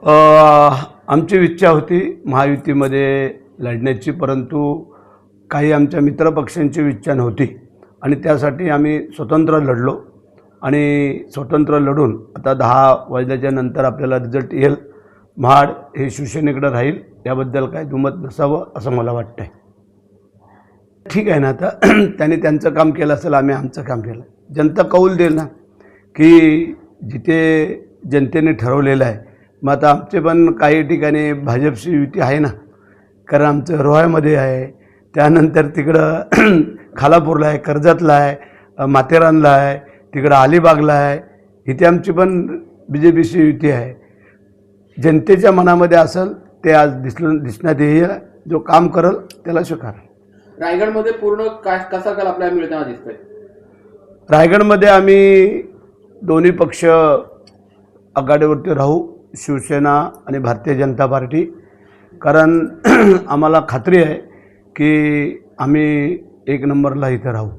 आमची इच्छा होती महायुतीमध्ये लढण्याची, परंतु काही आमच्या मित्रपक्षांची इच्छा नव्हती आणि त्यासाठी आम्ही स्वतंत्र लढलो आणि स्वतंत्र लढून आता 10 वाजल्याच्या नंतर आपल्याला रिझल्ट येईल. महाड हे शिवसेनेकडे राहील याबद्दल काही दुमत नसावं असं मला वाटतं आहे. ठीक आहे ना, आता त्यांनी त्यांचं काम केलं असेल, आम्ही आमचं काम केलं. जनता कौल देईल ना की जिथे जनतेने ठरवलेलं आहे. मग आता आमचे पण काही ठिकाणी भाजपची युती आहे ना, कारण आमचं रोह्यामध्ये आहे, त्यानंतर तिकडं खालापूरला आहे, कर्जतला आहे, माथेरानला आहे, तिकडं अलिबागला आहे. इथे आमची पण BJPची युती आहे. जनतेच्या मनामध्ये असेल ते आज दिसण्यात येईल. जो काम करेल त्याला स्वीकार. रायगडमध्ये पूर्ण कसा काल आपल्याला मिळताना दिसतोय? रायगडमध्ये आम्ही दोन्ही पक्ष आघाडीवरती राहू, शिवसेना आणि भारतीय जनता पार्टी. कारण आम्हाला खात्री आहे की आम्ही 1 नंबरला इथं राहू.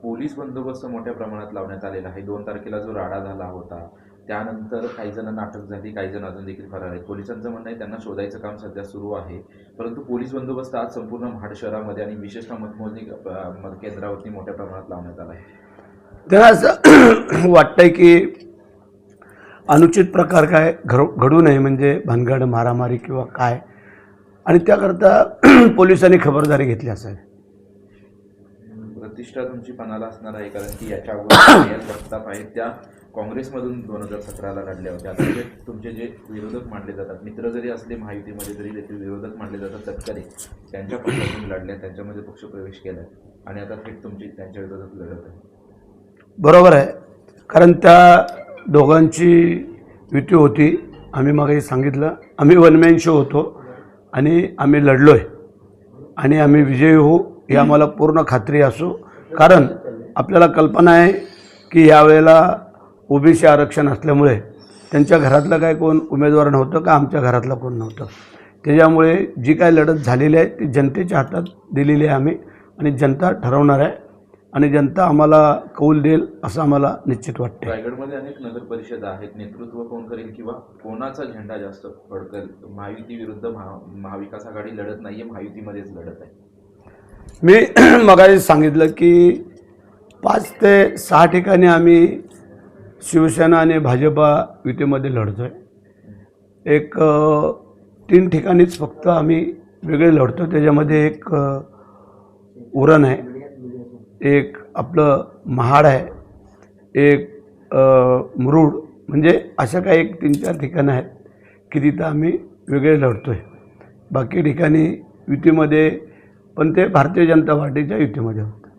पोलीस बंदोबस्त मोठ्या प्रमाणात लावण्यात आलेला आहे. 2 तारखेला जो राडा झाला होता त्यानंतर काही जणांना अटक झाली, काही जण अजून देखील फरार आहेत. पोलिसांचं म्हणणं आहे त्यांना शोधायचं काम सध्या सुरू आहे, परंतु पोलीस बंदोबस्त आज संपूर्ण महाड शहरामध्ये आणि विशेषतः मतमोजणी केंद्रावरती मोठ्या प्रमाणात लावण्यात आला आहे. त्यांना असं वाटतंय की अनुचित प्रकार काय घडू नये, म्हणजे भानगड मारामारी किंवा काय, आणि त्याकरता पोलिसांनी खबरदारी घेतली असेल. प्रतिष्ठा तुमची पणाला असणार आहे, कारण की याच्या अगोदर जगताप आहेत त्या काँग्रेसमधून 2017ला लढल्या होत्या. आता तुमचे जे विरोधक मानले जातात, मित्र जरी असले महायुतीमध्ये तरी देखील विरोधक मानले जातात तत्कारे, त्यांच्या पक्षातून लढल्या, त्यांच्यामध्ये पक्षप्रवेश केला आणि आता थेट तुमची त्यांच्या विरोधात लढत आहे. बरोबर आहे, कारण त्या दोघांची युती होती. आम्ही मागे सांगितलं आम्ही वन-मॅन शो होतो आणि आम्ही लढलो आहे आणि आम्ही विजयी होऊ ही आम्हाला पूर्ण खात्री असो. कारण आपल्याला कल्पना आहे की यावेळेला OBC आरक्षण असल्यामुळे त्यांच्या घरातलं काय कोण उमेदवार नव्हतं का आमच्या घरातलं कोण नव्हतं. त्याच्यामुळे जी काय लढत झालेली आहे ती जनतेच्या हातात दिलेली आहे आम्ही, आणि जनता ठरवणार आहे आणि जनता आम्हाला कौल देईल असं आम्हाला निश्चित वाटतं. रायगडमध्ये अनेक नगर परिषदा आहेत, नेतृत्व कोण करेल किंवा कोणाचा झेंडा जास्त फडकेल? महायुती विरुद्ध महाविकास आघाडी लढत नाही आहे, महायुतीमध्येच लढत आहे. मी मगाशी सांगितलं की 5 ते 6 ठिकाणी आम्ही शिवसेना आणि भाजपा युतीमध्ये लढतो आहे. 3 ठिकाणीच फक्त आम्ही वेगळे लढतो. त्याच्यामध्ये एक उरण आहे, एक आपलं महाड आहे, एक मुरुड, म्हणजे अशा काही 3-4 ठिकाणं आहेत की तिथं आम्ही वेगळे लढतो आहे. बाकी ठिकाणी युतीमध्ये पण ते भारतीय जनता पार्टीच्या युतीमध्ये होतं.